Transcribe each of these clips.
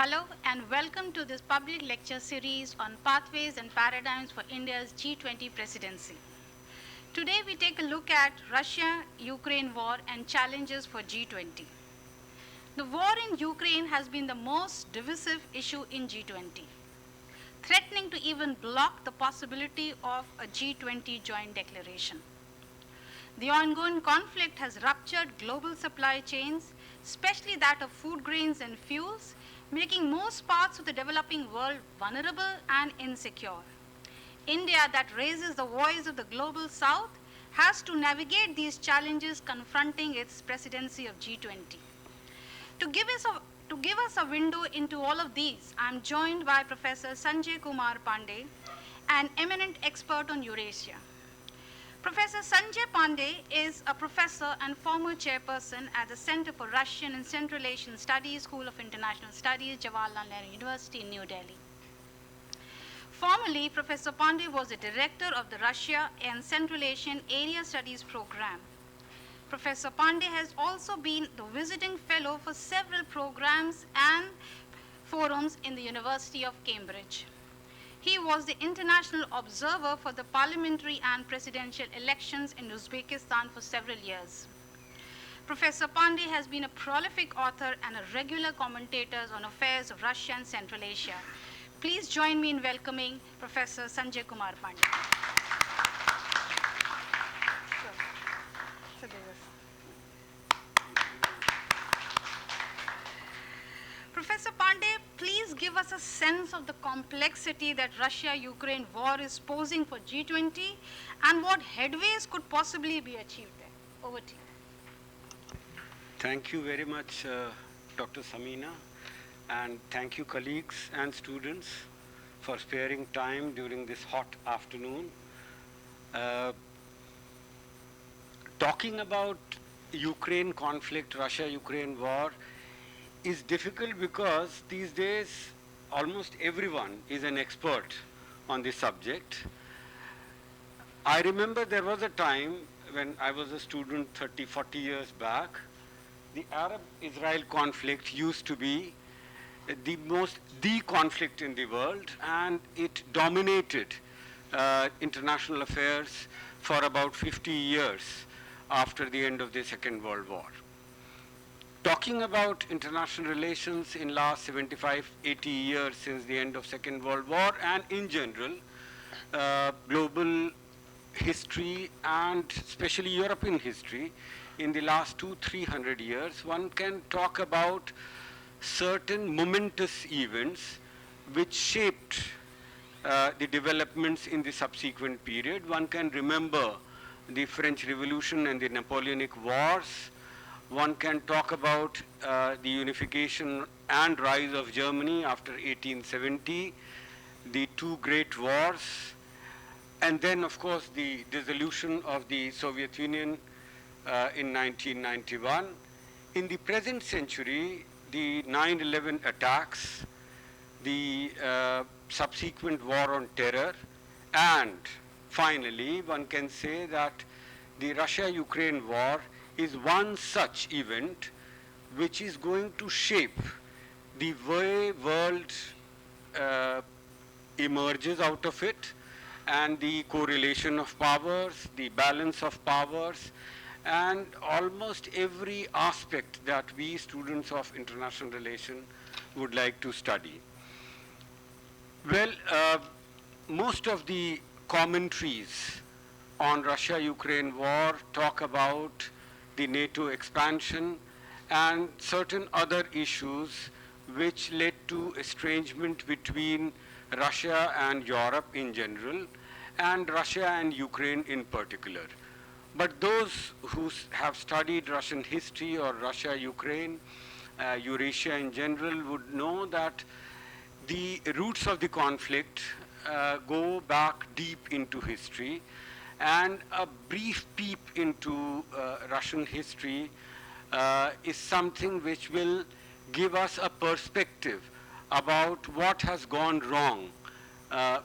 Hello and welcome to this public lecture series on pathways and paradigms for India's G20 presidency. Today we take a look at Russia-Ukraine war and challenges for G20. The war in Ukraine has been the most divisive issue in G20, threatening to even block the possibility of a G20 joint declaration. The ongoing conflict has ruptured global supply chains, especially that of food grains and fuels, making most parts of the developing world vulnerable and insecure. India, that raises the voice of the global south, has to navigate these challenges confronting its presidency of G20. To give us a window into all of these, I am joined by Professor Sanjay Kumar Pandey, an eminent expert on Eurasia. Professor Sanjay Pandey is a professor and former chairperson at the Center for Russian and Central Asian Studies, School of International Studies, Jawaharlal Nehru University in New Delhi. Formerly, Professor Pandey was the director of the Russia and Central Asian Area Studies Program. Professor Pandey has also been the visiting fellow for several programs and forums in the University of Cambridge. He was the international observer for the parliamentary and presidential elections in Uzbekistan for several years. Professor Pandey has been a prolific author and a regular commentator on affairs of Russia and Central Asia. Please join me in welcoming Professor Sanjay Kumar Pandey. Professor Pandey, please give us a sense of the complexity that Russia-Ukraine war is posing for G20 and what headways could possibly be achieved there. Over to you. Thank you very much, Dr. Samina, and thank you colleagues and students for sparing time during this hot afternoon. Talking about Ukraine conflict, Russia-Ukraine war, is difficult because these days almost everyone is an expert on this subject. I remember there was a time when I was a student 30, 40 years back, the Arab-Israel conflict used to be the conflict in the world, and it dominated international affairs for about 50 years after the end of the Second World War. Talking about international relations in last 75, 80 years since the end of Second World War, and in general, global history and especially European history in the last 200-300 years, one can talk about certain momentous events which shaped the developments in the subsequent period. One can remember the French Revolution and the Napoleonic Wars. One can talk about the unification and rise of Germany after 1870, the two great wars, and then, of course, the dissolution of the Soviet Union in 1991. In the present century, the 9/11 attacks, the subsequent war on terror, and finally, one can say that the Russia-Ukraine war is one such event which is going to shape the way world emerges out of it, and the correlation of powers, the balance of powers, and almost every aspect that we students of international relations would like to study. Well, most of the commentaries on Russia-Ukraine war talk about the NATO expansion and certain other issues which led to estrangement between Russia and Europe in general, and Russia and Ukraine in particular. But those who have studied Russian history or Russia-Ukraine, Eurasia in general, would know that the roots of the conflict go back deep into history, and a brief peep into Russian history is something which will give us a perspective about what has gone wrong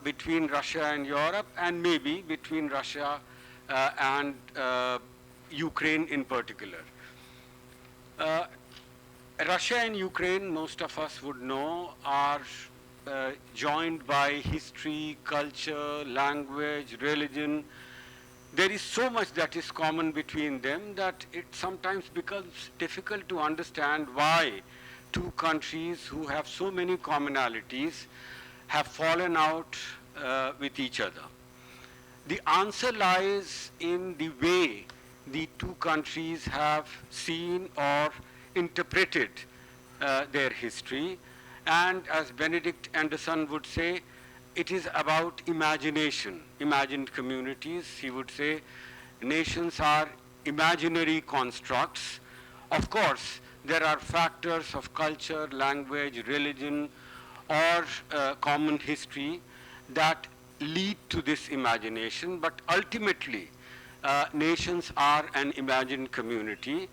between Russia and Europe, and maybe between Russia and Ukraine in particular. Russia and Ukraine, most of us would know, are joined by history, culture, language, religion. There is so much that is common between them that it sometimes becomes difficult to understand why two countries who have so many commonalities have fallen out with each other. The answer lies in the way the two countries have seen or interpreted their history. And as Benedict Anderson would say, it is about imagination, imagined communities. He would say nations are imaginary constructs. Of course, there are factors of culture, language, religion, or common history that lead to this imagination, but ultimately, nations are an imagined community.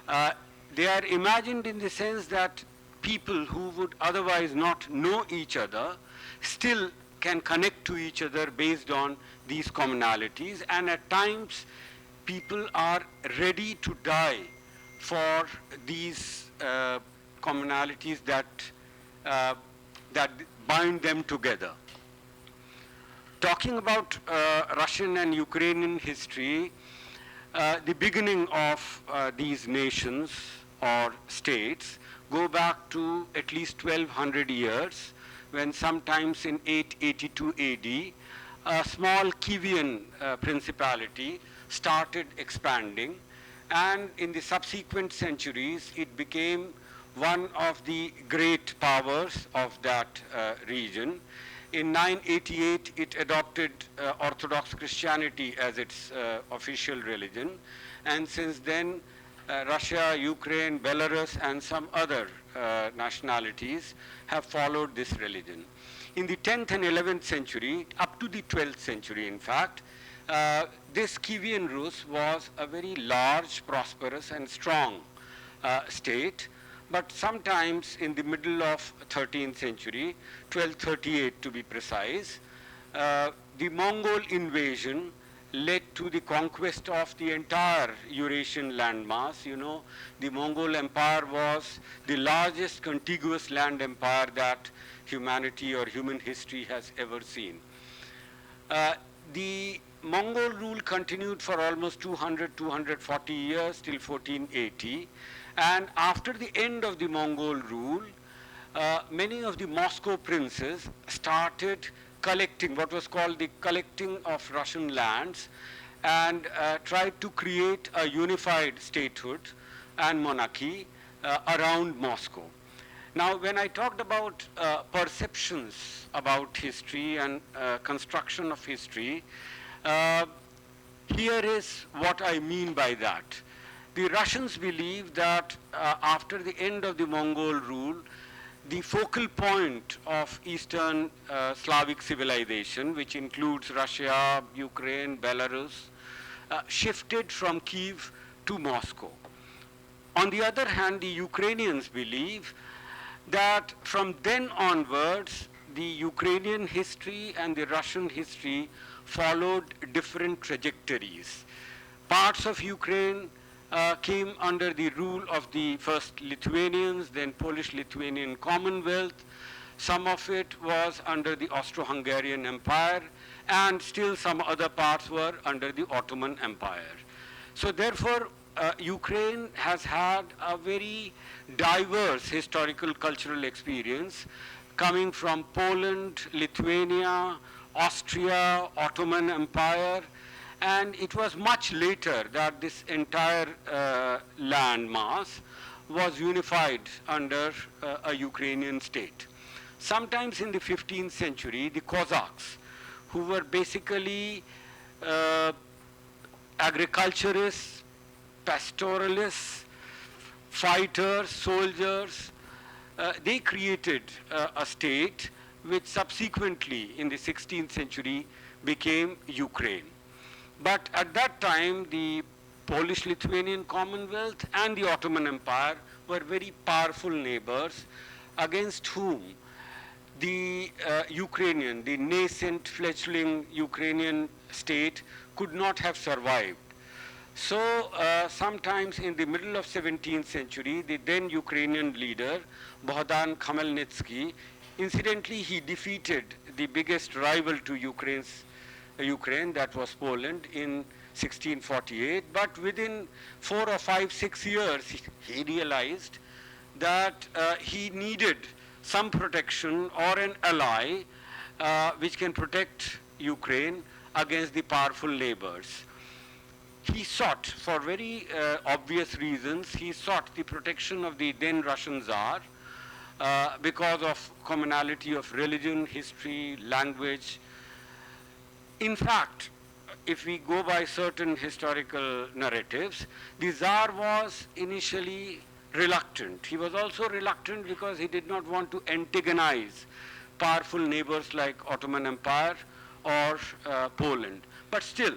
Uh, they are imagined in the sense that people who would otherwise not know each other still can connect to each other based on these commonalities, and at times people are ready to die for these commonalities uh, that bind them together. Talking about Russian and Ukrainian history, the beginning of these nations or states go back to at least 1200 years, when sometimes in 882 AD, a small Kievan principality started expanding, and in the subsequent centuries it became one of the great powers of that region. In 988, it adopted Orthodox Christianity as its official religion, and since then, Russia, Ukraine, Belarus, and some other nationalities have followed this religion. In the 10th and 11th century, up to the 12th century, in fact, this Kievan Rus was a very large, prosperous, and strong state. But sometimes in the middle of 13th century, 1238 to be precise, the Mongol invasion led to the conquest of the entire Eurasian landmass. You know, the Mongol Empire was the largest contiguous land empire that humanity or human history has ever seen. The Mongol rule continued for almost 200, 240 years till 1480. And after the end of the Mongol rule, many of the Moscow princes started collecting what was called the collecting of Russian lands, and tried to create a unified statehood and monarchy around Moscow. Now, when I talked about perceptions about history and construction of history, uh, here is what I mean by that. The Russians believe that after the end of the Mongol rule, the focal point of Eastern Slavic civilization, which includes Russia, Ukraine, Belarus, shifted from Kiev to Moscow. On the other hand, the Ukrainians believe that from then onwards, the Ukrainian history and the Russian history followed different trajectories. Parts of Ukraine came under the rule of the first Lithuanians, then Polish-Lithuanian Commonwealth. Some of it was under the Austro-Hungarian Empire, and still some other parts were under the Ottoman Empire. So therefore, Ukraine has had a very diverse historical cultural experience coming from Poland, Lithuania, Austria, Ottoman Empire, and it was much later that this entire land mass was unified under a Ukrainian state. Sometimes in the 15th century, the Cossacks, who were basically agriculturists, pastoralists, fighters, soldiers, they created a state which subsequently in the 16th century became Ukraine. But at that time, the Polish-Lithuanian Commonwealth and the Ottoman Empire were very powerful neighbors against whom the Ukrainian, the nascent fledgling Ukrainian state could not have survived. So sometimes in the middle of 17th century, the then Ukrainian leader, Bohdan Khmelnytsky, incidentally he defeated the biggest rival to Ukraine, that was Poland, in 1648. But within 4 or 5, 6 years, he realized that he needed some protection or an ally which can protect Ukraine against the powerful neighbors. He sought, for very obvious reasons, he sought the protection of the then Russian Tsar because of commonality of religion, history, language. In fact, if we go by certain historical narratives, the Tsar was initially reluctant. He was also reluctant because he did not want to antagonize powerful neighbors like Ottoman Empire or Poland. But still,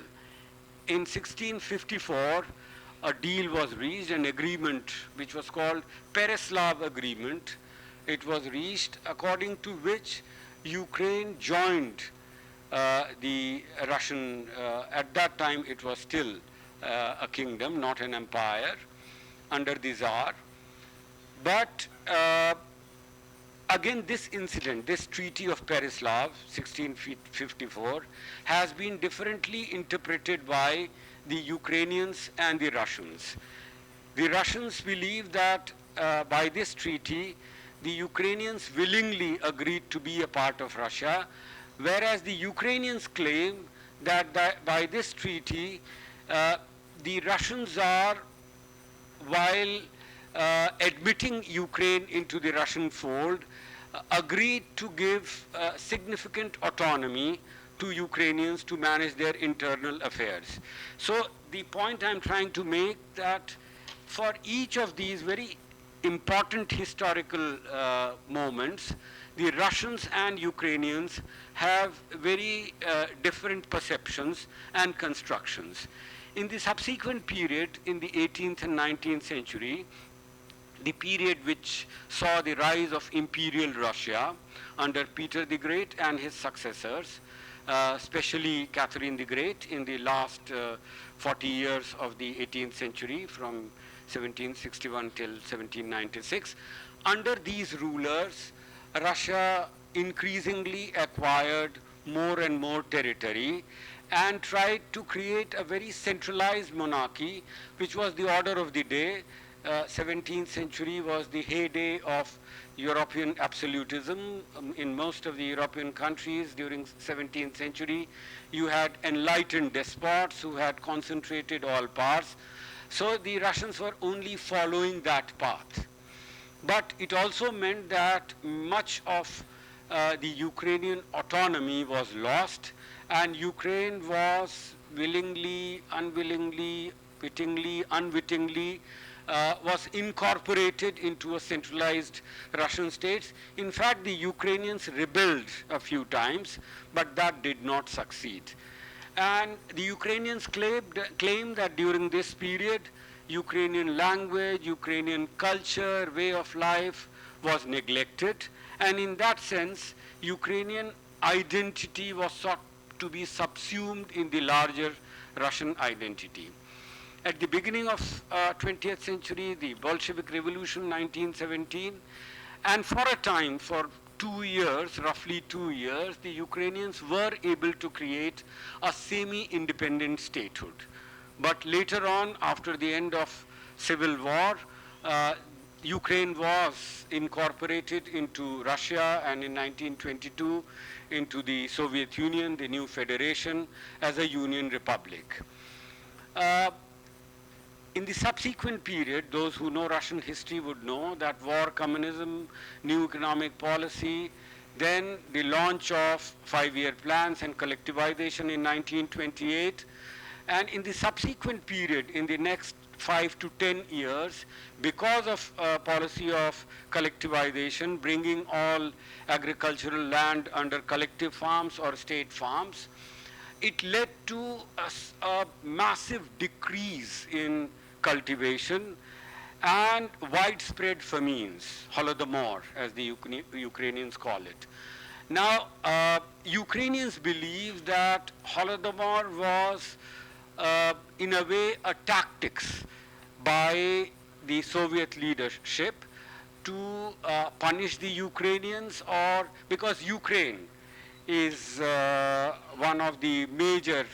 in 1654, a deal was reached, an agreement which was called Pereslav Agreement. It was reached according to which Ukraine joined the Russian, at that time it was still a kingdom, not an empire, under the Tsar. But again, this incident, this Treaty of Pereslav, 1654, has been differently interpreted by the Ukrainians and the Russians. The Russians believe that by this treaty, the Ukrainians willingly agreed to be a part of Russia, whereas the Ukrainians claim that by this treaty, the Russians are, while admitting Ukraine into the Russian fold, agreed to give significant autonomy to Ukrainians to manage their internal affairs. So the point I'm trying to make that for each of these very important historical moments, the Russians and Ukrainians have very different perceptions and constructions. In the subsequent period, in the 18th and 19th century, the period which saw the rise of imperial Russia under Peter the Great and his successors, especially Catherine the Great in the last 40 years of the 18th century from 1761 till 1796. Under these rulers, Russia increasingly acquired more and more territory and tried to create a very centralized monarchy, which was the order of the day. 17th century was the heyday of European absolutism. In most of the European countries during 17th century, you had enlightened despots who had concentrated all powers. So the Russians were only following that path. But it also meant that much of the Ukrainian autonomy was lost, and Ukraine was willingly, unwillingly, wittingly, unwittingly, was incorporated into a centralized Russian state. In fact, the Ukrainians rebelled a few times, but that did not succeed. And the Ukrainians claimed that during this period, Ukrainian language, Ukrainian culture, way of life was neglected. And in that sense, Ukrainian identity was sought to be subsumed in the larger Russian identity. At the beginning of 20th century, the Bolshevik Revolution, 1917, and for a time, for 2 years, roughly 2 years, the Ukrainians were able to create a semi-independent statehood. But later on, after the end of civil war, Ukraine was incorporated into Russia, and in 1922 into the Soviet Union, the new federation, as a union republic. In the subsequent period, those who know Russian history would know that war, communism, new economic policy, then the launch of 5-year plans and collectivization in 1928. And in the subsequent period, in the next 5 to 10 years, because of policy of collectivization, bringing all agricultural land under collective farms or state farms, it led to a massive decrease in cultivation and widespread famines, Holodomor, as the Ukrainians call it. Now, Ukrainians believe that Holodomor was in a way, a tactics by the Soviet leadership to punish the Ukrainians, or because Ukraine is one of the major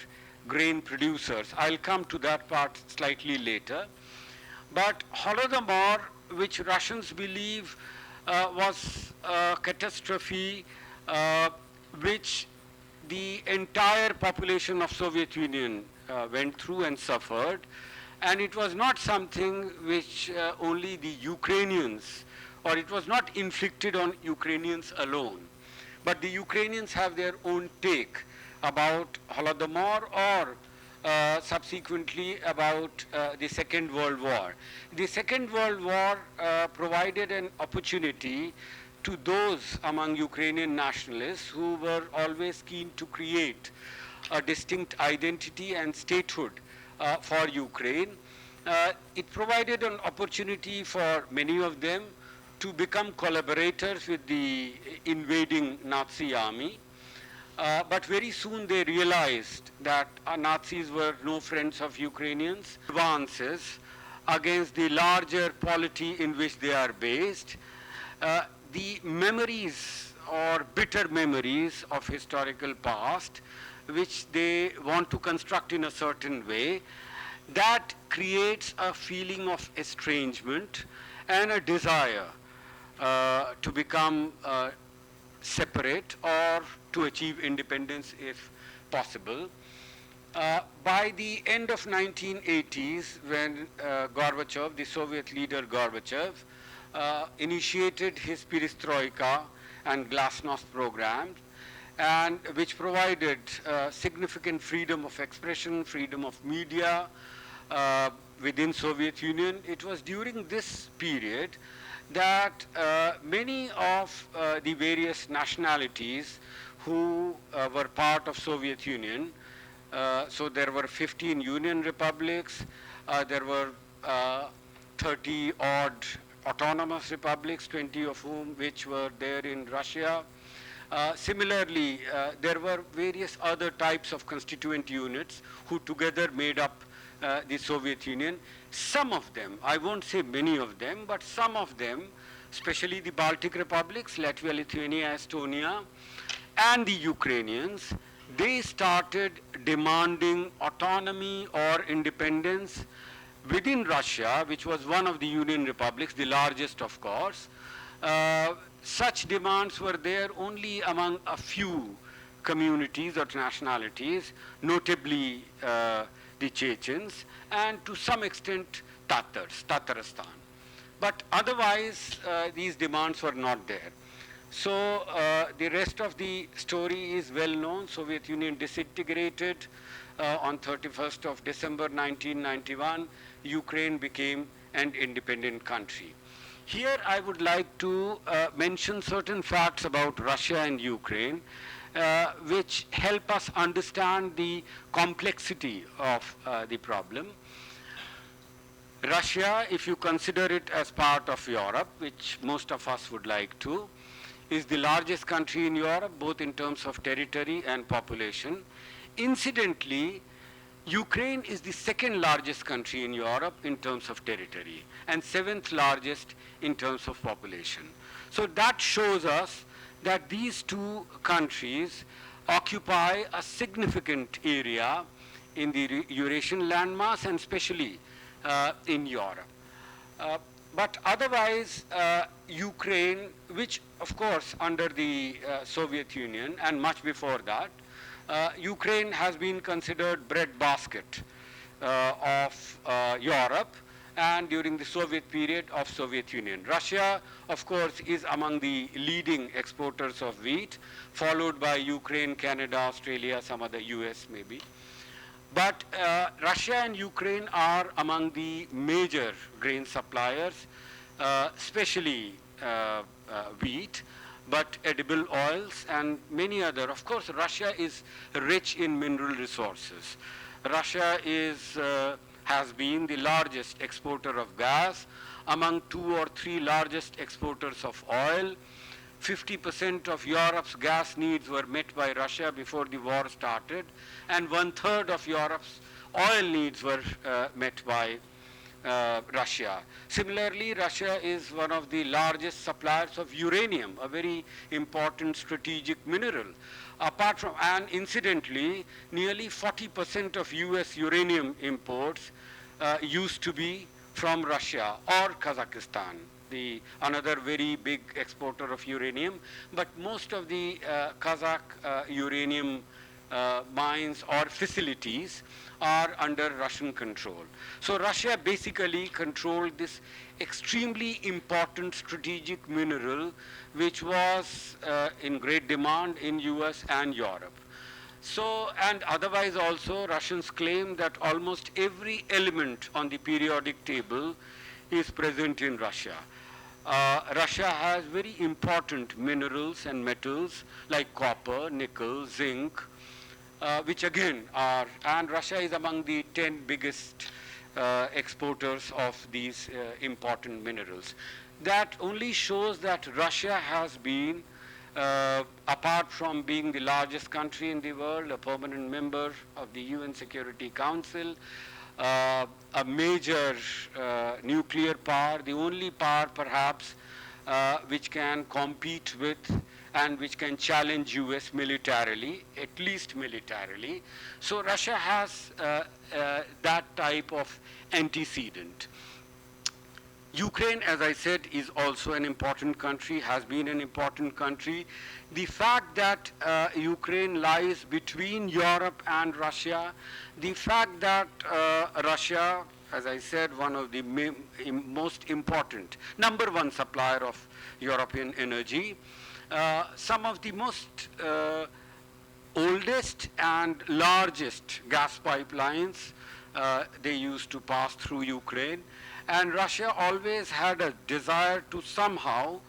grain producers. I'll come to that part slightly later. But Holodomor, which Russians believe was a catastrophe which the entire population of Soviet Union went through and suffered, and it was not something which only the Ukrainians, or it was not inflicted on Ukrainians alone, but the Ukrainians have their own take about Holodomor, or subsequently about the Second World War. The Second World War provided an opportunity to those among Ukrainian nationalists who were always keen to create a distinct identity and statehood for Ukraine. It provided an opportunity for many of them to become collaborators with the invading Nazi army. But very soon they realized that Nazis were no friends of Ukrainians. Advances against the larger polity in which they are based, the memories or bitter memories of historical past, which they want to construct in a certain way, that creates a feeling of estrangement and a desire to become separate or to achieve independence if possible. By the end of 1980s, when Gorbachev, the Soviet leader Gorbachev, initiated his perestroika and glasnost programs, and which provided significant freedom of expression, freedom of media within Soviet Union. It was during this period that many of the various nationalities who were part of Soviet Union, so there were 15 Union republics, there were 30 odd autonomous republics, 20 of whom which were there in Russia. Similarly, there were various other types of constituent units who together made up the Soviet Union. Some of them, I won't say many of them, but some of them, especially the Baltic republics, Latvia, Lithuania, Estonia, and the Ukrainians, they started demanding autonomy or independence within Russia, which was one of the Union republics, the largest of course. Such demands were there only among a few communities or nationalities, notably the Chechens, and to some extent Tatars, Tatarstan. But otherwise, these demands were not there. So the rest of the story is well known. Soviet Union disintegrated on 31st of December 1991. Ukraine became an independent country. Here I would like to mention certain facts about Russia and Ukraine which help us understand the complexity of the problem. Russia, if you consider it as part of Europe, which most of us would like to, is the largest country in Europe, both in terms of territory and population. Incidentally, Ukraine is the second largest country in Europe in terms of territory and seventh largest in terms of population. So that shows us that these two countries occupy a significant area in the Eurasian landmass and especially in Europe. But otherwise, Ukraine, which of course under the Soviet Union and much before that, Ukraine has been considered breadbasket of Europe and during the Soviet period of Soviet Union. Russia, of course, is among the leading exporters of wheat, followed by Ukraine, Canada, Australia, some other US maybe. But Russia and Ukraine are among the major grain suppliers, especially wheat, but edible oils and many other. Of course, Russia is rich in mineral resources. Russia is, has been the largest exporter of gas, among 2 or 3 largest exporters of oil. 50% of Europe's gas needs were met by Russia before the war started, and 1/3 of Europe's oil needs were met by Russia. Similarly, Russia is one of the largest suppliers of uranium, a very important strategic mineral. Apart from, and incidentally, nearly 40% of US uranium imports used to be from Russia or Kazakhstan, the another very big exporter of uranium. But most of the Kazakh uranium mines or facilities are under Russian control. So Russia basically controlled this extremely important strategic mineral which was in great demand in US and Europe. So, and otherwise also Russians claim that almost every element on the periodic table is present in Russia. Russia has very important minerals and metals like copper, nickel, zinc, which again are, and Russia is among the 10 biggest exporters of these important minerals. That only shows that Russia has been, apart from being the largest country in the world, a permanent member of the UN Security Council, a major nuclear power, the only power perhaps which can compete with and which can challenge US militarily, at least militarily. So Russia has that type of antecedent. Ukraine, as I said, is also an important country, has been an important country. The fact that Ukraine lies between Europe and Russia, the fact that Russia, as I said, one of the most important, number one supplier of European energy, some of the most oldest and largest gas pipelines they used to pass through Ukraine. And Russia always had a desire to somehow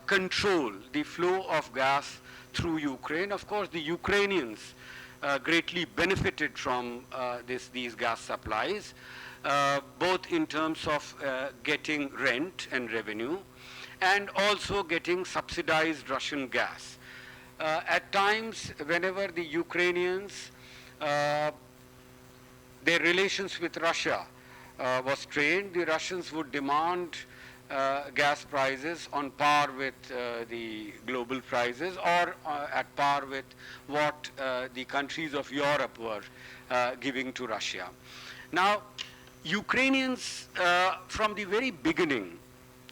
control the flow of gas through Ukraine. Of course, the Ukrainians greatly benefited from these gas supplies, both in terms of getting rent and revenue, and also getting subsidized Russian gas. At times, whenever the Ukrainians, their relations with Russia was strained, the Russians would demand gas prices on par with the global prices or at par with what the countries of Europe were giving to Russia. Now, Ukrainians, from the very beginning,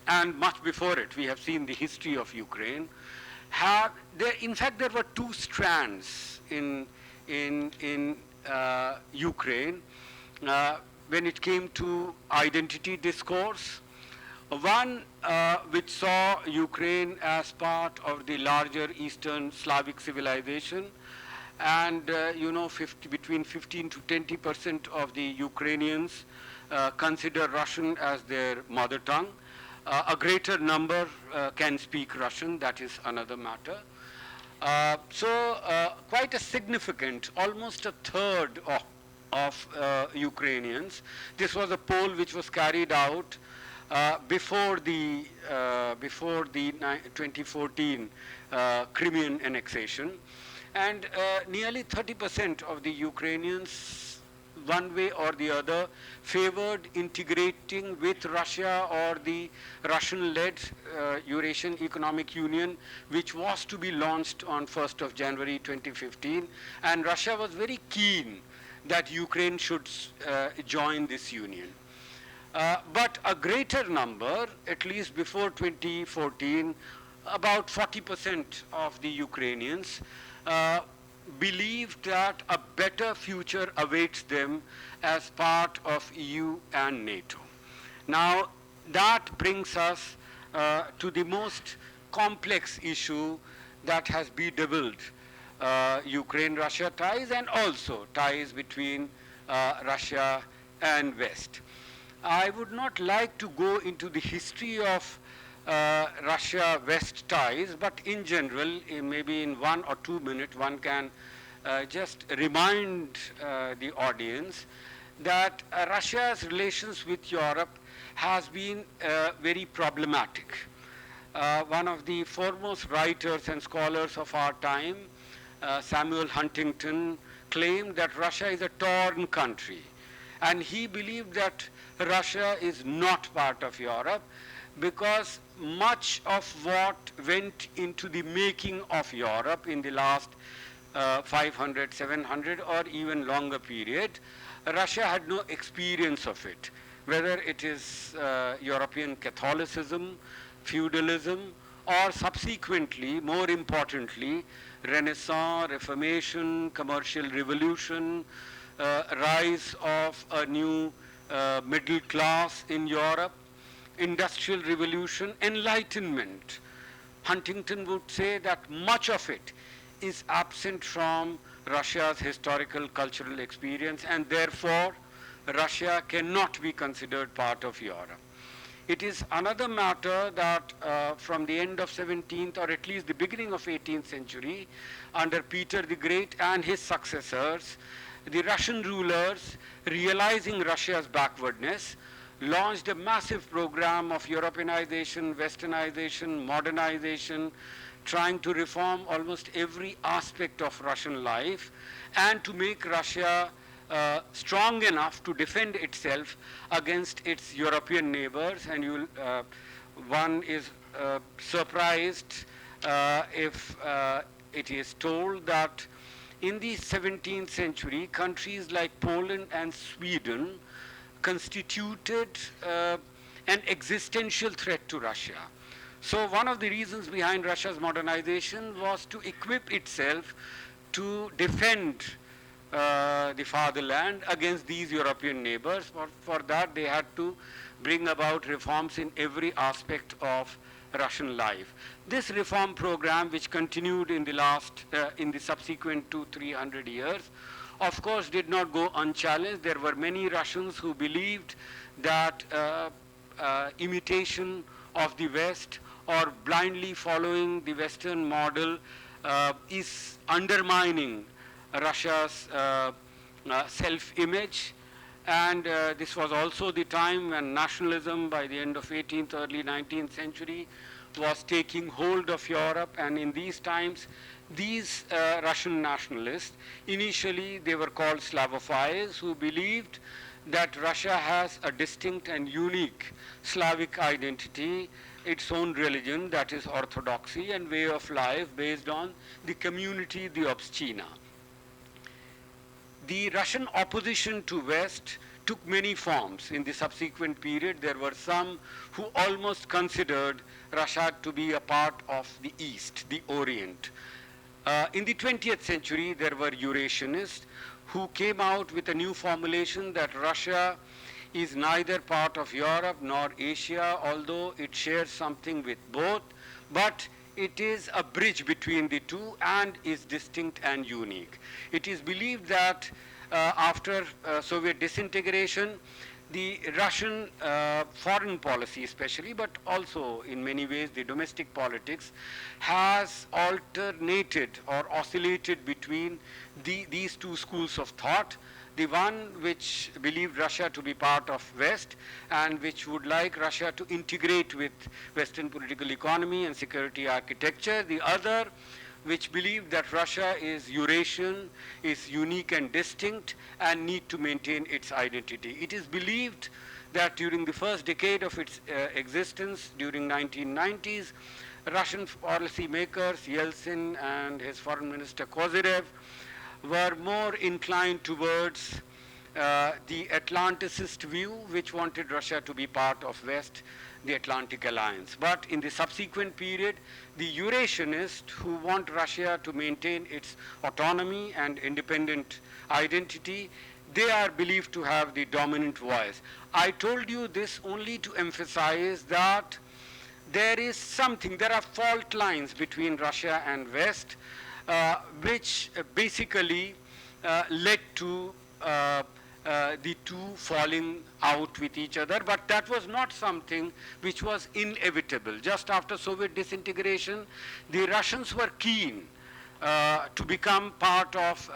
and much before it, we have seen the history of Ukraine, in fact, there were two strands in Ukraine when it came to identity discourse. One which saw Ukraine as part of the larger Eastern Slavic civilization, and between 15 to 20% of the Ukrainians consider Russian as their mother tongue. A greater number can speak Russian, that is another matter. So quite a significant, almost a third of Ukrainians. This was a poll which was carried out before the 2014 Crimean annexation, and nearly 30% of the Ukrainians, one way or the other, favored integrating with Russia or the Russian-led Eurasian Economic Union, which was to be launched on 1st of January 2015. And Russia was very keen that Ukraine should join this union. But a greater number, at least before 2014, about 40% of the Ukrainians believed that a better future awaits them as part of EU and NATO. Now, that brings us to the most complex issue that has bedeviled Ukraine-Russia ties and also ties between Russia and West. I would not like to go into the history of Russia-West ties, but in general, maybe in 1 or 2 minutes, one can just remind the audience that Russia's relations with Europe has been very problematic. One of the foremost writers and scholars of our time, Samuel Huntington, claimed that Russia is a torn country. And he believed that Russia is not part of Europe because much of what went into the making of Europe in the last 500, 700 or even longer period, Russia had no experience of it, whether it is European Catholicism, feudalism, or subsequently, more importantly, Renaissance, Reformation, commercial revolution, rise of a new middle class in Europe, industrial revolution, enlightenment. Huntington would say that much of it is absent from Russia's historical cultural experience, and therefore Russia cannot be considered part of Europe. It is another matter that from the end of 17th or at least the beginning of 18th century, under Peter the Great and his successors, the Russian rulers, realizing Russia's backwardness, launched a massive program of Europeanization, Westernization, modernization, trying to reform almost every aspect of Russian life and to make Russia strong enough to defend itself against its European neighbors. And one is surprised if it is told that in the 17th century, countries like Poland and Sweden constituted an existential threat to Russia. So one of the reasons behind Russia's modernization was to equip itself to defend the fatherland against these European neighbors. For that, they had to bring about reforms in every aspect of Russian life. This reform program, which continued in the subsequent 200-300 years, of course, did not go unchallenged. There were many Russians who believed that imitation of the West or blindly following the Western model is undermining Russia's self-image. And this was also the time when nationalism, by the end of 18th, early 19th century, was taking hold of Europe. And in these times, these Russian nationalists, initially they were called Slavophiles, who believed that Russia has a distinct and unique Slavic identity, its own religion, that is orthodoxy, and way of life based on the community, the obscena. The Russian opposition to West took many forms. In the subsequent period, there were some who almost considered Russia to be a part of the East, the Orient. In the 20th century, there were Eurasianists who came out with a new formulation that Russia is neither part of Europe nor Asia, although it shares something with both, but it is a bridge between the two and is distinct and unique. It is believed that after Soviet disintegration, the Russian foreign policy especially, but also in many ways the domestic politics, has alternated or oscillated between these two schools of thought. The one which believed Russia to be part of West and which would like Russia to integrate with Western political economy and security architecture. The other which believed that Russia is Eurasian, is unique and distinct, and need to maintain its identity. It is believed that during the first decade of its existence, during 1990s, Russian policy makers, Yeltsin and his foreign minister Kozyrev, were more inclined towards the Atlanticist view, which wanted Russia to be part of West, the Atlantic Alliance. But in the subsequent period, the Eurasianists who want Russia to maintain its autonomy and independent identity, they are believed to have the dominant voice. I told you this only to emphasize that there are fault lines between Russia and West, which basically led to the two falling out with each other, but that was not something which was inevitable. Just after Soviet disintegration, the Russians were keen to become part of,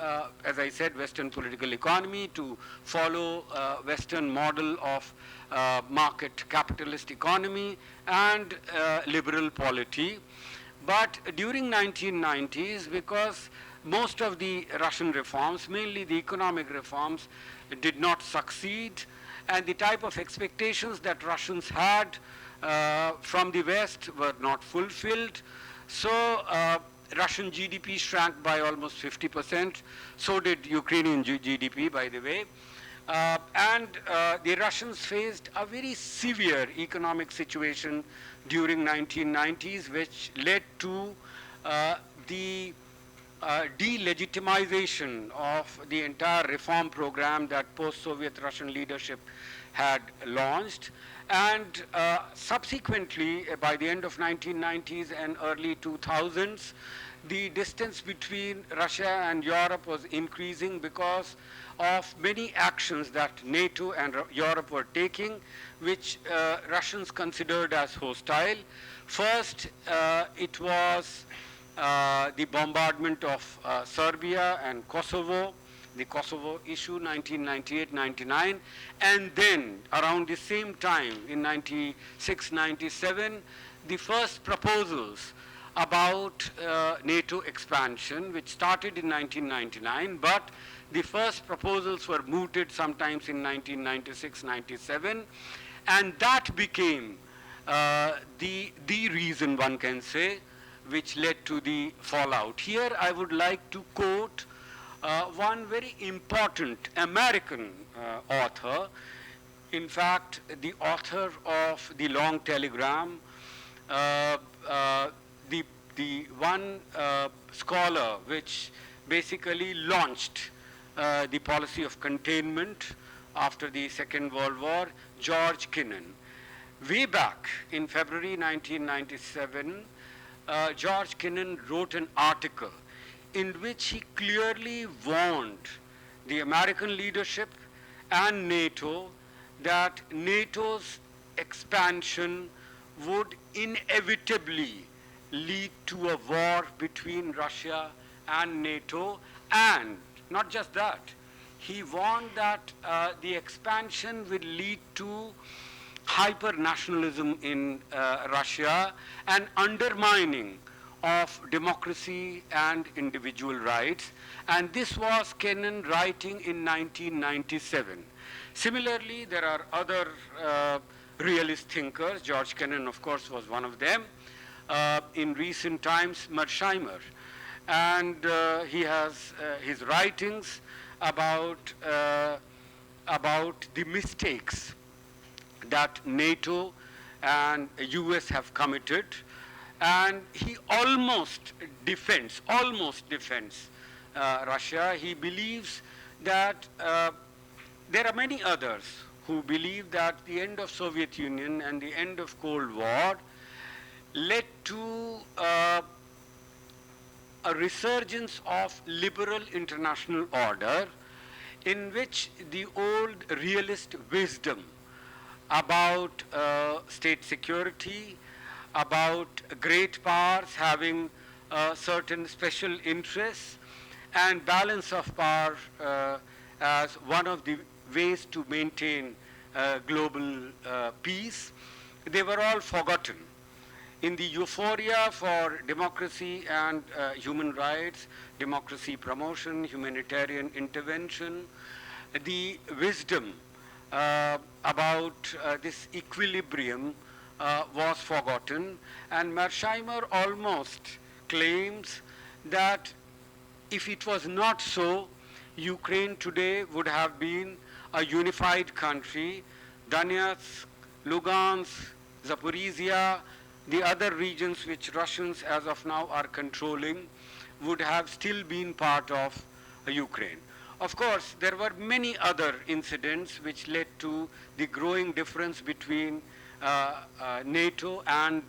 as I said, Western political economy, to follow Western model of market capitalist economy and liberal polity. But during 1990s, because most of the Russian reforms, mainly the economic reforms, did not succeed, and the type of expectations that Russians had from the West were not fulfilled. So Russian GDP shrank by almost 50%. So did Ukrainian GDP, by the way. And the Russians faced a very severe economic situation during 1990s, which led to the delegitimization of the entire reform program that post-Soviet Russian leadership had launched. And subsequently, by the end of 1990s and early 2000s, the distance between Russia and Europe was increasing because of many actions that NATO and Europe were taking, which Russians considered as hostile. First, it was the bombardment of Serbia and Kosovo, the Kosovo issue, 1998-99, and then around the same time, in 96-97, the first proposals about NATO expansion, which started in 1999, but the first proposals were mooted sometimes in 1996-97, and that became the reason, one can say, which led to the fallout. Here I would like to quote one very important American author, in fact, the author of The Long Telegram, uh, uh, the one scholar which basically launched the policy of containment after the Second World War, George Kennan. Way back in February 1997, George Kennan wrote an article in which he clearly warned the American leadership and NATO that NATO's expansion would inevitably lead to a war between Russia and NATO, and not just that, he warned that the expansion will lead to hyper-nationalism in Russia and undermining of democracy and individual rights. And this was Kennan writing in 1997. Similarly, there are other realist thinkers. George Kennan, of course, was one of them. In recent times, Mearsheimer. And he has his writings about the mistakes that NATO and US have committed, and he almost defends Russia. He believes that there are many others who believe that the end of Soviet Union and the end of Cold War led to a resurgence of liberal international order in which the old realist wisdom about state security, about great powers having certain special interests, and balance of power as one of the ways to maintain global peace, they were all forgotten. In the euphoria for democracy and human rights, democracy promotion, humanitarian intervention, the wisdom about this equilibrium was forgotten, and Mearsheimer almost claims that if it was not so, Ukraine today would have been a unified country. Donetsk, Lugansk, Zaporizhia, the other regions which Russians as of now are controlling would have still been part of Ukraine. Of course, there were many other incidents which led to the growing difference between NATO and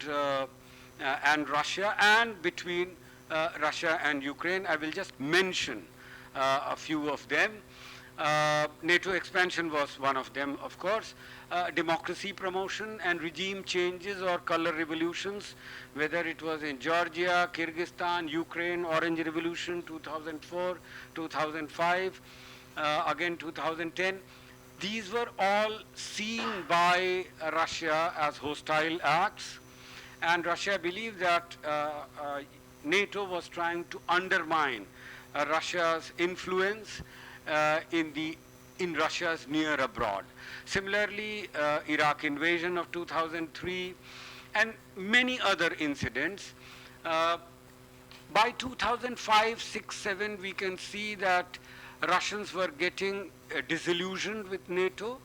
Russia, and between Russia and Ukraine. I will just mention a few of them. NATO expansion was one of them, of course. Democracy promotion and regime changes or color revolutions, whether it was in Georgia, Kyrgyzstan, Ukraine, Orange Revolution, 2004, 2005, again 2010. These were all seen by Russia as hostile acts, and Russia believed that NATO was trying to undermine Russia's influence in Russia's near abroad. Similarly, Iraq invasion of 2003 and many other incidents. Uh, by 2005, 6, 7, we can see that Russians were getting disillusioned with NATO.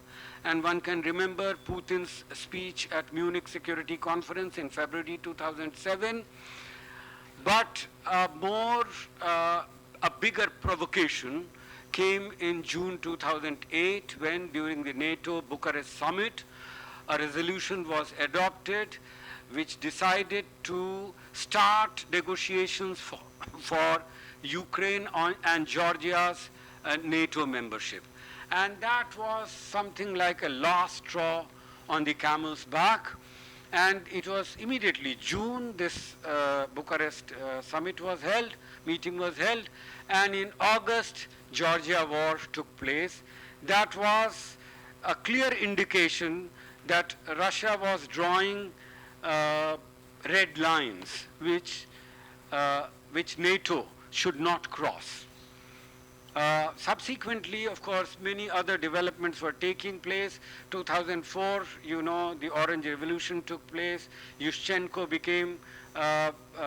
And one can remember Putin's speech at Munich Security Conference in February 2007. But a bigger provocation came in June 2008 when, during the NATO Bucharest summit, a resolution was adopted which decided to start negotiations for Ukraine and Georgia's NATO membership. And that was something like a last straw on the camel's back. And it was immediately June, this Bucharest summit was held, meeting was held, and in August, Georgia war took place. That was a clear indication that Russia was drawing red lines which NATO should not cross. Subsequently, of course, many other developments were taking place. 2004, you know, the Orange Revolution took place. Yushchenko became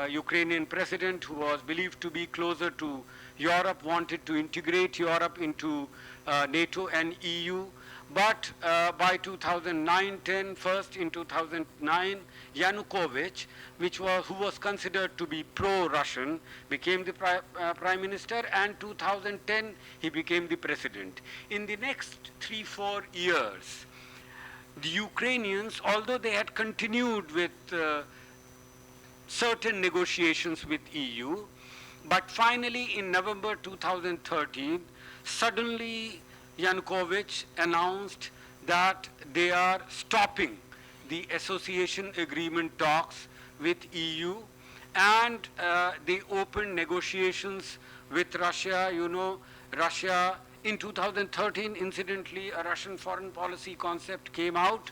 Ukrainian president who was believed to be closer to Europe, wanted to integrate Europe into NATO and EU. But by 2009-10, first in 2009, Yanukovych, who was considered to be pro-Russian, became the prime minister, and 2010 he became the president. In the next 3-4 years, the Ukrainians, although they had continued with certain negotiations with EU, but finally in November 2013, suddenly Yanukovych announced that they are stopping the association agreement talks with EU, and they opened negotiations with Russia. You know, Russia in 2013, incidentally, a Russian foreign policy concept came out,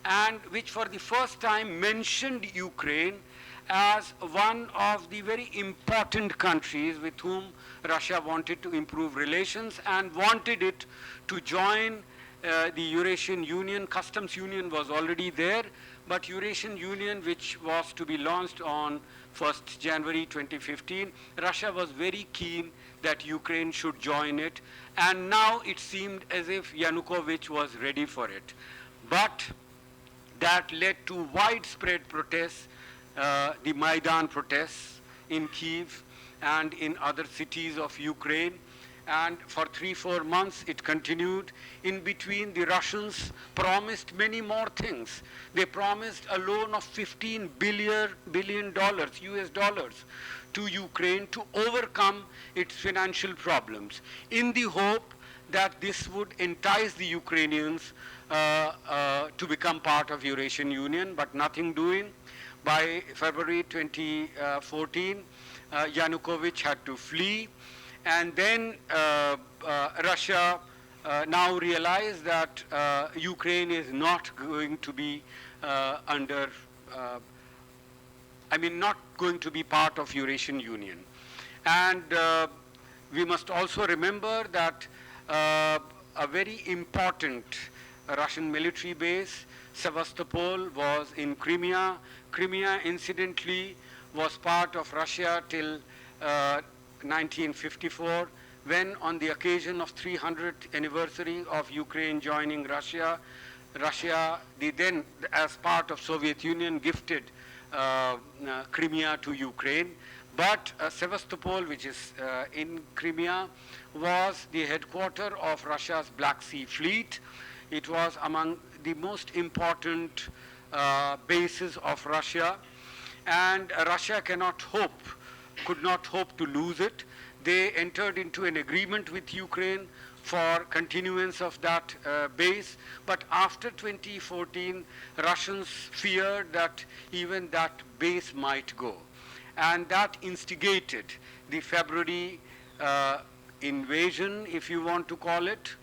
and which for the first time mentioned Ukraine as one of the very important countries with whom Russia wanted to improve relations and wanted it to join the Eurasian Union. Customs Union was already there, but Eurasian Union, which was to be launched on 1st January 2015, Russia was very keen that Ukraine should join it, and now it seemed as if Yanukovych was ready for it. But that led to widespread protests, the Maidan protests in Kyiv and in other cities of Ukraine. And for 3-4 months it continued. In between, the Russians promised many more things. They promised a loan of $15 billion US dollars to Ukraine to overcome its financial problems, in the hope that this would entice the Ukrainians to become part of Eurasian Union, but nothing doing. By February 2014, Yanukovych had to flee, and then Russia now realized that Ukraine is not going to be not going to be part of Eurasian Union. And we must also remember that a very important Russian military base, Sevastopol, was in Crimea. Crimea, incidentally, was part of Russia till 1954, when on the occasion of 300th anniversary of Ukraine joining Russia, the then, as part of Soviet Union, gifted Crimea to Ukraine. But Sevastopol, which is in Crimea, was the headquarters of Russia's Black Sea Fleet. It was among the most important bases of Russia, and Russia could not hope to lose it. They entered into an agreement with Ukraine for continuance of that base, but after 2014, Russians feared that even that base might go. And that instigated the February invasion, if you want to call it.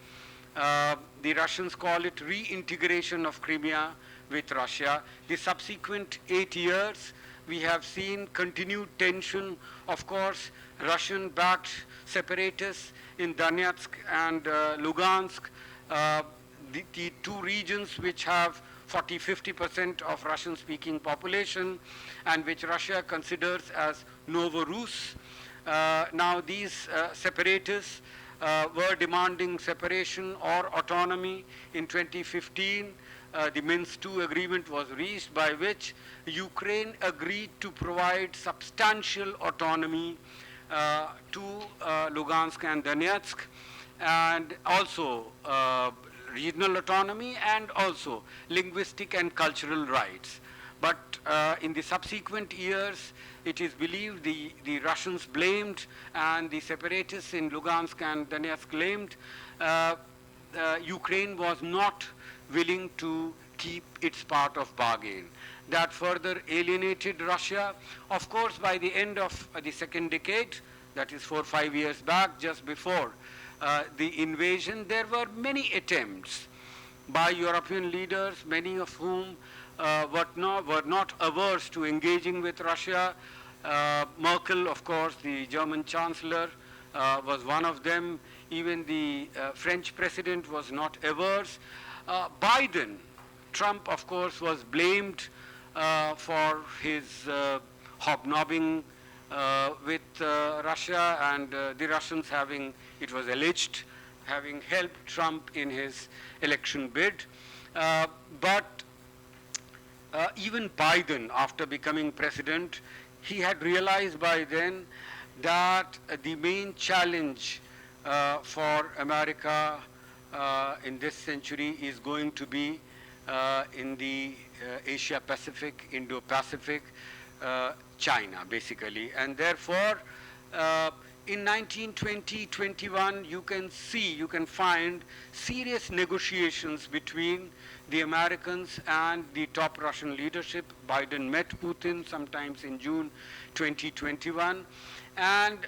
The Russians call it reintegration of Crimea with Russia. The subsequent 8 years, we have seen continued tension. Of course, Russian-backed separatists in Donetsk and Lugansk, the two regions which have 40-50% of Russian-speaking population and which Russia considers as Novorus. Now these separatists were demanding separation or autonomy. In 2015, the Minsk II agreement was reached, by which Ukraine agreed to provide substantial autonomy to Lugansk and Donetsk, and also regional autonomy and also linguistic and cultural rights. But in the subsequent years, it is believed the Russians blamed and the separatists in Lugansk and Donetsk claimed Ukraine was not willing to keep its part of bargain. That further alienated Russia. Of course, by the end of the second decade, that is 4 or 5 years back, just before the invasion, there were many attempts by European leaders, many of whom were not averse to engaging with Russia. Merkel, of course, the German Chancellor, was one of them. Even the French president was not averse. Biden, Trump, of course, was blamed for his hobnobbing with Russia, and the Russians having, it was alleged, having helped Trump in his election bid. But even Biden, after becoming president, he had realized by then that the main challenge for America in this century is going to be in the Asia-Pacific, Indo-Pacific, China, basically. And therefore, in 1920-21, you can find serious negotiations between the Americans and the top Russian leadership. Biden met Putin sometimes in June 2021. And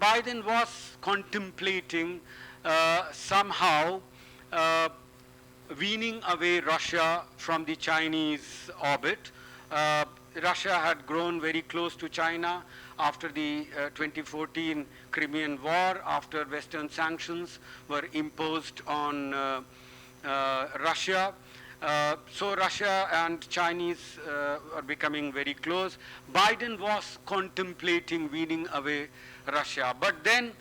Biden was contemplating somehow weaning away Russia from the Chinese orbit. Russia had grown very close to China after the 2014 Crimean War, after Western sanctions were imposed on Russia. So Russia and Chinese are becoming very close. Biden was contemplating weaning away Russia. But then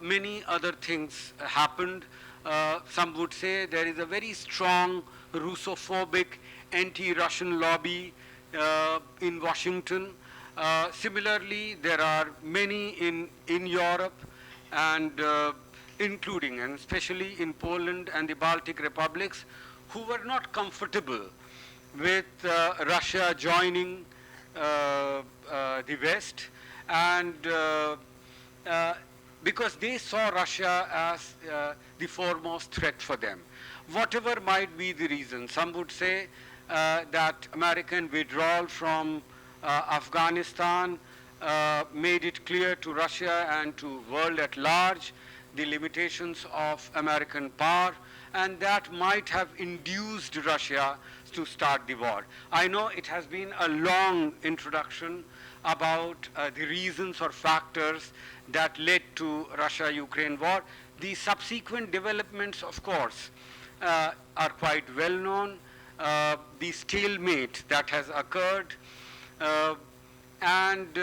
many other things happened. Some would say there is a very strong Russophobic anti-Russian lobby in Washington. Similarly, there are many in Europe, and including and especially in Poland and the Baltic republics, who were not comfortable with Russia joining the West, and because they saw Russia as the foremost threat for them. Whatever might be the reason, some would say that American withdrawal from Afghanistan made it clear to Russia and to world at large the limitations of American power, and that might have induced Russia to start the war. I know it has been a long introduction about the reasons or factors that led to Russia-Ukraine war. The subsequent developments, of course, are quite well known. The stalemate that has occurred, and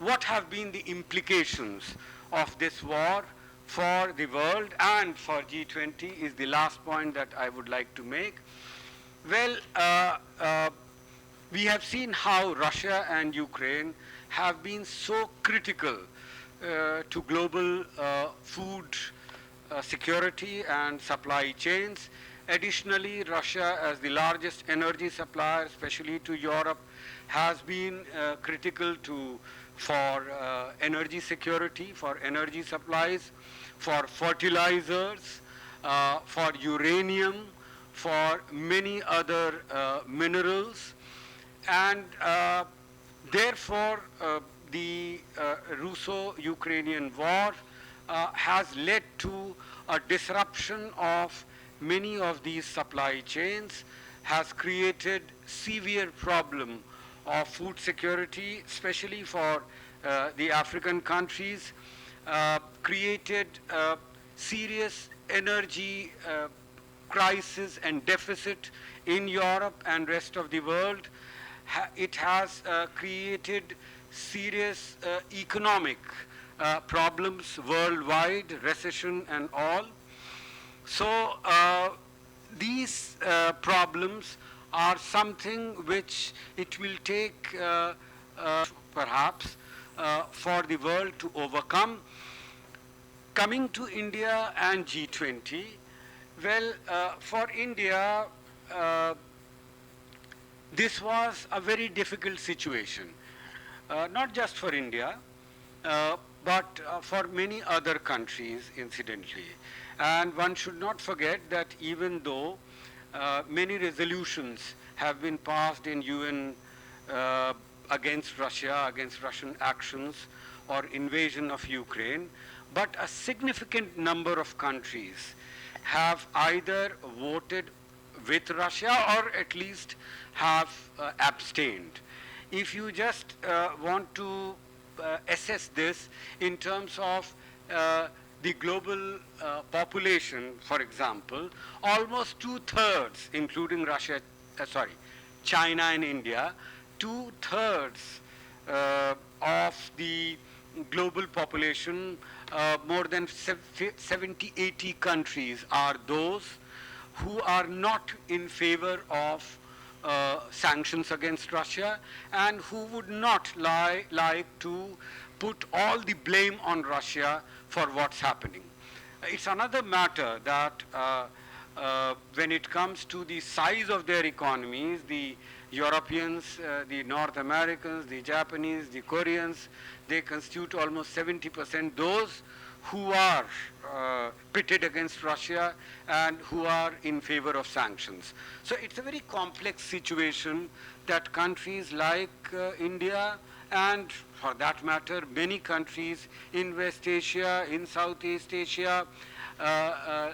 what have been the implications of this war for the world and for G20 is the last point that I would like to make. Well, we have seen how Russia and Ukraine have been so critical to global food security and supply chains. Additionally, Russia, as the largest energy supplier, especially to Europe, has been critical for energy security, for energy supplies, for fertilizers, for uranium, for many other minerals. And therefore, the Russo-Ukrainian war has led to a disruption of many of these supply chains, has created severe problem of food security, especially for the African countries, created serious energy crisis and deficit in Europe and rest of the world. It has created serious economic problems worldwide, recession and all. So these problems are something which it will take perhaps for the world to overcome. Coming to India and G20, well, for India, uh, this was a very difficult situation, not just for India, but for many other countries, incidentally. And one should not forget that even though many resolutions have been passed in UN against Russia, against Russian actions or invasion of Ukraine, but a significant number of countries have either voted with Russia or at least have abstained. If you just want to assess this in terms of the global population, for example, almost two-thirds, including China and India, two-thirds of the global population, more than 70, 80 countries are those who are not in favor of sanctions against Russia and who would not like to put all the blame on Russia for what's happening. It's another matter that when it comes to the size of their economies, the Europeans, the North Americans, the Japanese, the Koreans, they constitute almost 70%. Those who are pitted against Russia and who are in favor of sanctions. So it's a very complex situation that countries like India and for that matter many countries in West Asia, in Southeast Asia,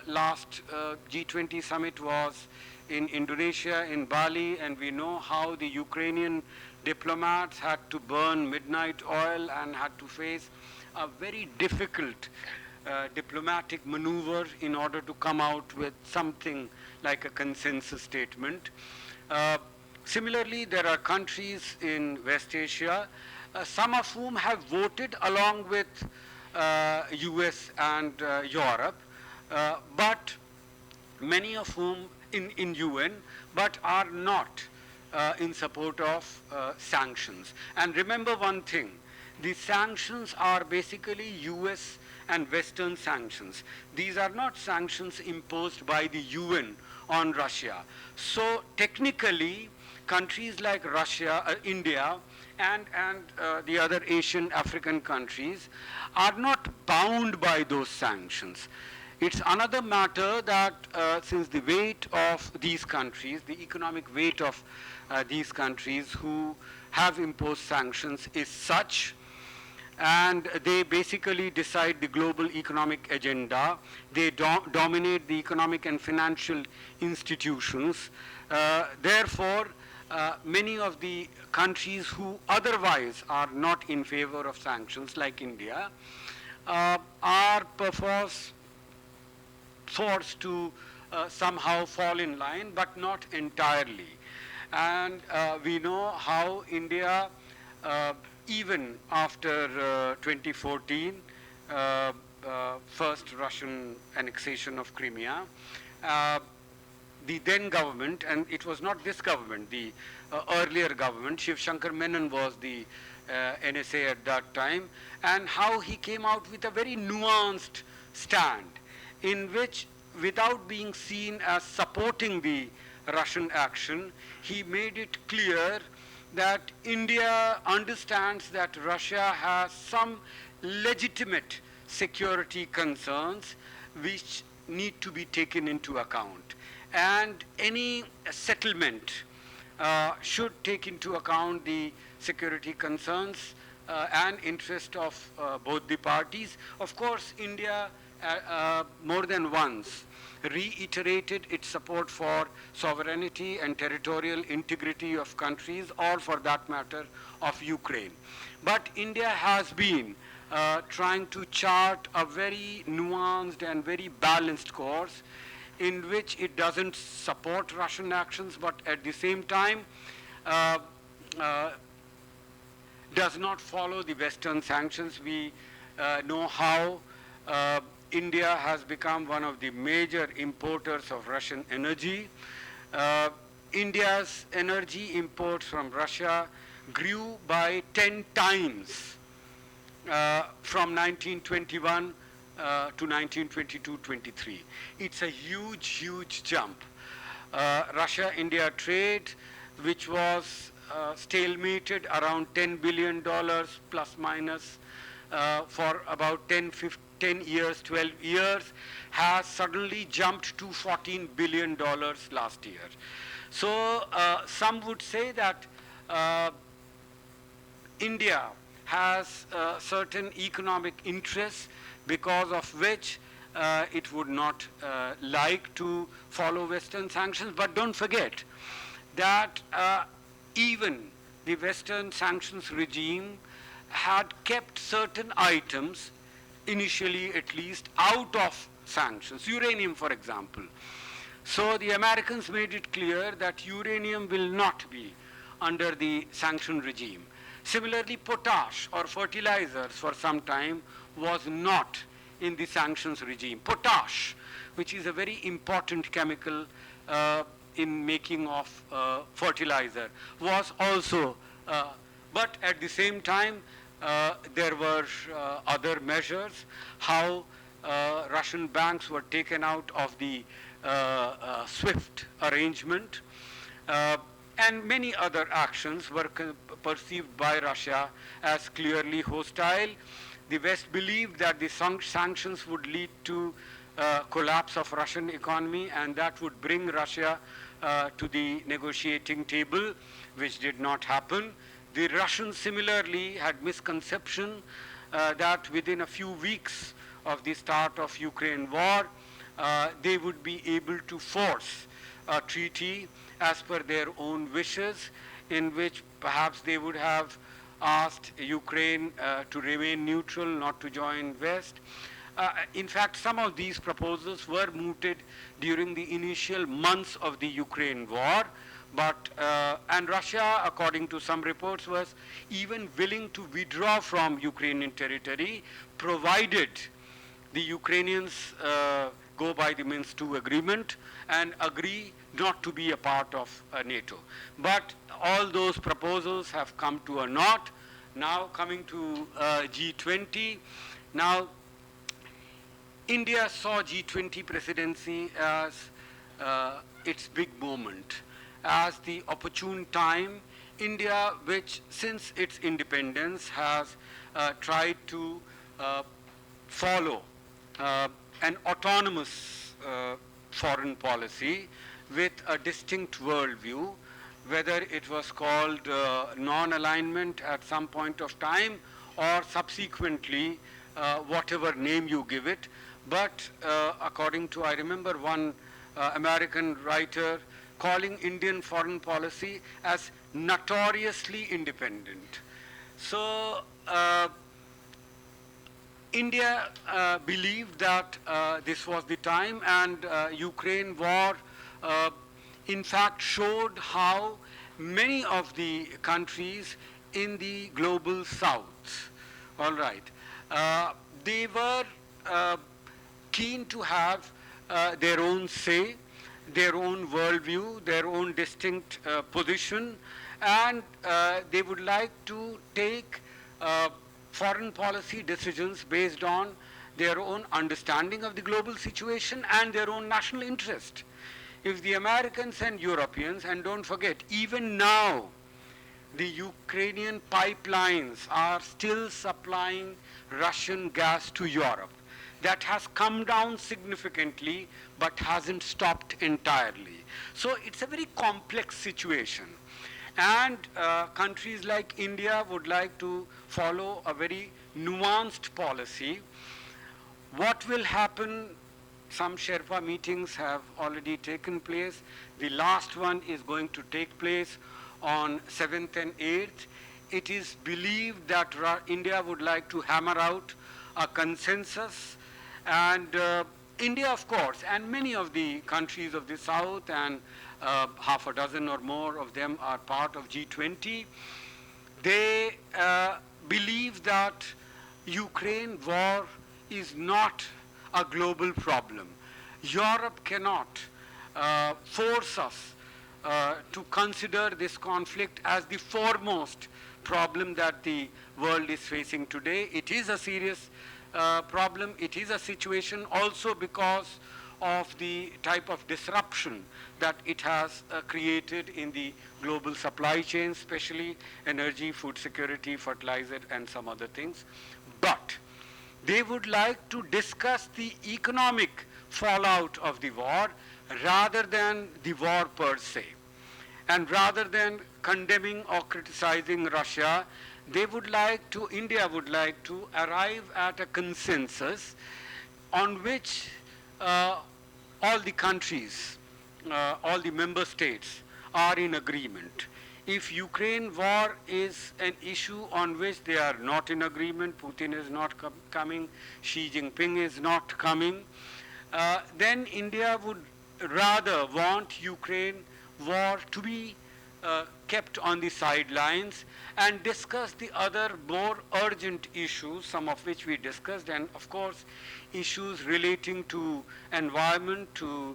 last G20 summit was in Indonesia, in Bali, and we know how the Ukrainian diplomats had to burn midnight oil and had to face a very difficult diplomatic maneuver in order to come out with something like a consensus statement. Similarly, there are countries in West Asia, some of whom have voted along with US and Europe, but many of whom in UN, but are not in support of sanctions. And remember one thing, the sanctions are basically US and Western sanctions. These are not sanctions imposed by the UN on Russia. So technically, countries like Russia, India, and the other Asian African countries are not bound by those sanctions. It's another matter that since the weight of these countries, the economic weight of these countries who have imposed sanctions is such, and they basically decide the global economic agenda. They dominate the economic and financial institutions. Therefore, many of the countries who otherwise are not in favor of sanctions, like India, are perforce forced to somehow fall in line, but not entirely. And we know how India, even after 2014, first Russian annexation of Crimea, the then government, and it was not this government, the earlier government, Shiv Shankar Menon was the NSA at that time, and how he came out with a very nuanced stand in which, without being seen as supporting the Russian action, he made it clear that India understands that Russia has some legitimate security concerns which need to be taken into account. And any settlement should take into account the security concerns and interest of both the parties. Of course, India more than once reiterated its support for sovereignty and territorial integrity of countries, or for that matter, of Ukraine. But India has been trying to chart a very nuanced and very balanced course in which it doesn't support Russian actions, but at the same time uh, uh, does not follow the Western sanctions. We know how India has become one of the major importers of Russian energy. Uh, India's energy imports from Russia grew by 10 times from 1921 to 1922-23. It's a huge, huge jump. Russia-India trade, which was stalemated around $10 billion plus minus for about 10 years, 12 years, has suddenly jumped to $14 billion last year. So some would say that India has certain economic interests because of which it would not like to follow Western sanctions. But don't forget that even the Western sanctions regime had kept certain items, initially at least, out of sanctions. Uranium, for example. So the Americans made it clear that uranium will not be under the sanction regime. Similarly, potash or fertilizers for some time was not in the sanctions regime. Potash, which is a very important chemical in making of fertilizer, was also, but at the same time, there were other measures, how Russian banks were taken out of the SWIFT arrangement, and many other actions were perceived by Russia as clearly hostile. The West believed that the sanctions would lead to collapse of Russian economy, and that would bring Russia to the negotiating table, which did not happen. The Russians similarly had misconception that within a few weeks of the start of Ukraine war, they would be able to force a treaty as per their own wishes, in which perhaps they would have asked Ukraine to remain neutral, not to join West. In fact, some of these proposals were mooted during the initial months of the Ukraine war, but and Russia, according to some reports, was even willing to withdraw from Ukrainian territory, provided the Ukrainians go by the Minsk II agreement and agree not to be a part of NATO. But all those proposals have come to a naught. Now coming to G20, now India saw G20 presidency as its big moment, as the opportune time. India, which since its independence has tried to follow an autonomous foreign policy with a distinct worldview, whether it was called non-alignment at some point of time or subsequently whatever name you give it. But according to, I remember one American writer calling Indian foreign policy as notoriously independent. So India believed that this was the time, and Ukraine war in fact showed how many of the countries in the global south, all right, they were keen to have their own say, their own worldview, their own distinct position, and they would like to take foreign policy decisions based on their own understanding of the global situation and their own national interest. If the Americans and Europeans, and don't forget, even now, the Ukrainian pipelines are still supplying Russian gas to Europe. That has come down significantly, but hasn't stopped entirely. So it's a very complex situation. And countries like India would like to follow a very nuanced policy. What will happen some Sherpa meetings have already taken place. The last one is going to take place on 7th and 8th. It is believed that India would like to hammer out a consensus, and India, of course, and many of the countries of the South, and half a dozen or more of them are part of G20. They believe that Ukraine war is not a global problem. Europe cannot force us to consider this conflict as the foremost problem that the world is facing today. It is a serious problem. It is a situation also because of the type of disruption that it has created in the global supply chain, especially energy, food security, fertilizer, and some other things. But they would like to discuss the economic fallout of the war rather than the war per se. And rather than condemning or criticizing Russia, India would like to arrive at a consensus on which all the countries, all the member states are in agreement. If Ukraine war is an issue on which they are not in agreement, Putin is not coming, Xi Jinping is not coming, then India would rather want Ukraine war to be kept on the sidelines and discuss the other more urgent issues, some of which we discussed, and of course issues relating to environment, to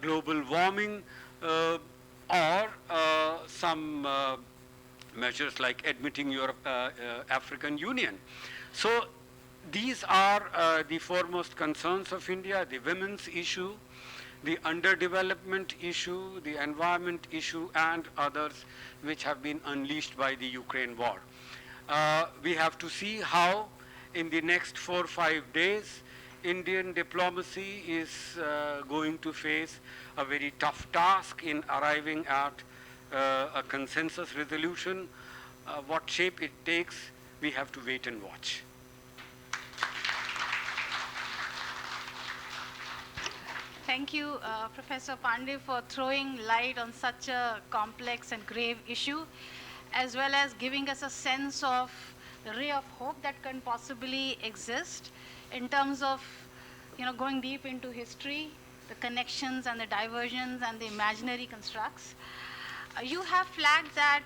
global warming, or some measures like admitting African Union. So these are the foremost concerns of India: the women's issue, the underdevelopment issue, the environment issue, and others which have been unleashed by the Ukraine war. We have to see how in the next 4 or 5 days Indian diplomacy is going to face a very tough task in arriving at a consensus resolution. What shape it takes, we have to wait and watch. Thank you, Professor Pandey, for throwing light on such a complex and grave issue, as well as giving us a sense of the ray of hope that can possibly exist in terms of, going deep into history, the connections and the diversions and the imaginary constructs. You have flagged that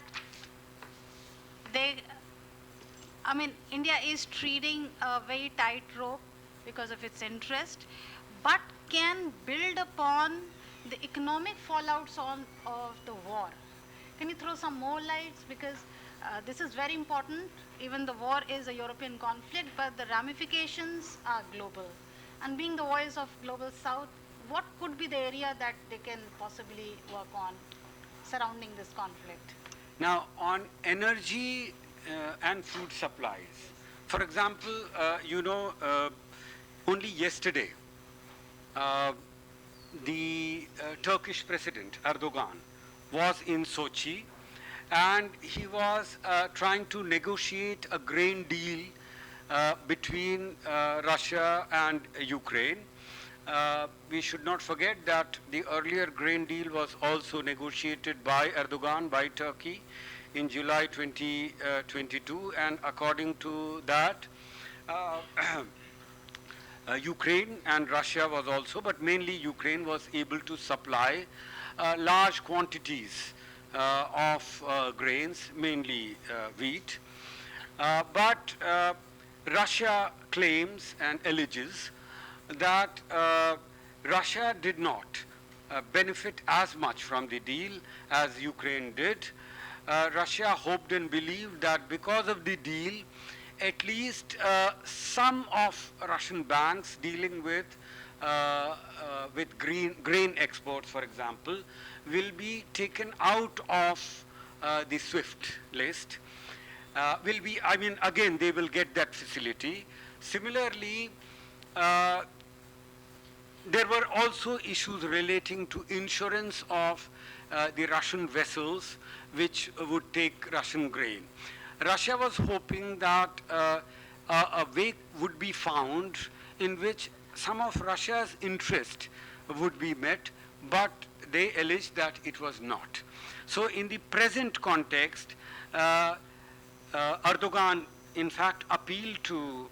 India is treading a very tight rope because of its interest, but can build upon the economic fallouts of the war. Can you throw some more lights? Because this is very important. Even the war is a European conflict, but the ramifications are global. And being the voice of Global South, what could be the area that they can possibly work on surrounding this conflict? Now, on energy and food supplies, for example, only yesterday, the Turkish President Erdogan was in Sochi, and he was trying to negotiate a grain deal between Russia and Ukraine. We should not forget that the earlier grain deal was also negotiated by Erdogan, by Turkey, in July 2022, and according to that, Ukraine and Russia was also, but mainly Ukraine was able to supply large quantities of grains, mainly wheat. But Russia claims and alleges that Russia did not benefit as much from the deal as Ukraine did. Russia hoped and believed that because of the deal, at least some of Russian banks dealing with grain exports, for example, will be taken out of the SWIFT list. Again, they will get that facility. Similarly, there were also issues relating to insurance of the Russian vessels which would take Russian grain. Russia was hoping that a way would be found in which some of Russia's interest would be met, but they alleged that it was not. So in the present context, Erdogan in fact appealed to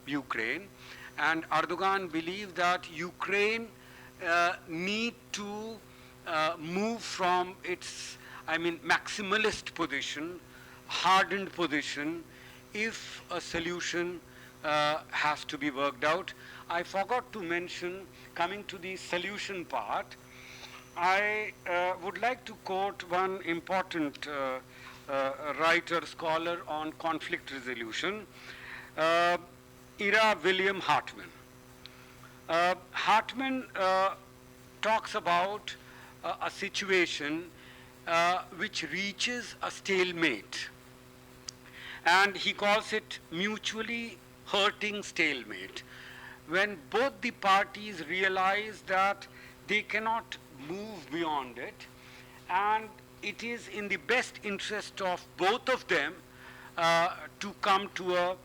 Ukraine, and Erdogan believed that Ukraine need to move from its, maximalist position, hardened position, if a solution has to be worked out. I forgot to mention, coming to the solution part, I would like to quote one important writer, scholar on conflict resolution, Ira William Hartman. Hartman talks about a situation which reaches a stalemate, and he calls it mutually hurting stalemate, when both the parties realize that they cannot move beyond it, and it is in the best interest of both of them to come to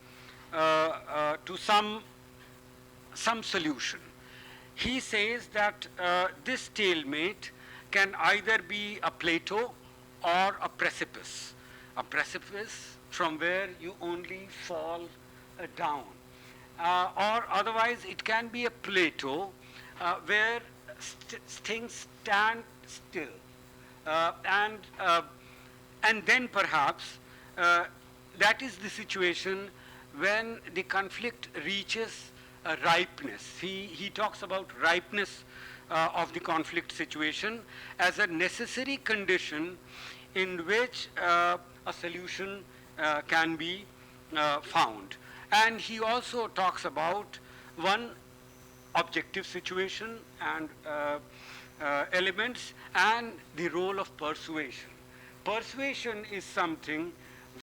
some solution. He says that this stalemate can either be a plateau or a precipice from where you only fall down, or otherwise it can be a plateau where things stand still, and then perhaps that is the situation when the conflict reaches a ripeness. He talks about ripeness of the conflict situation as a necessary condition in which a solution can be found. And he also talks about one, objective situation and elements, and the role of persuasion. Persuasion is something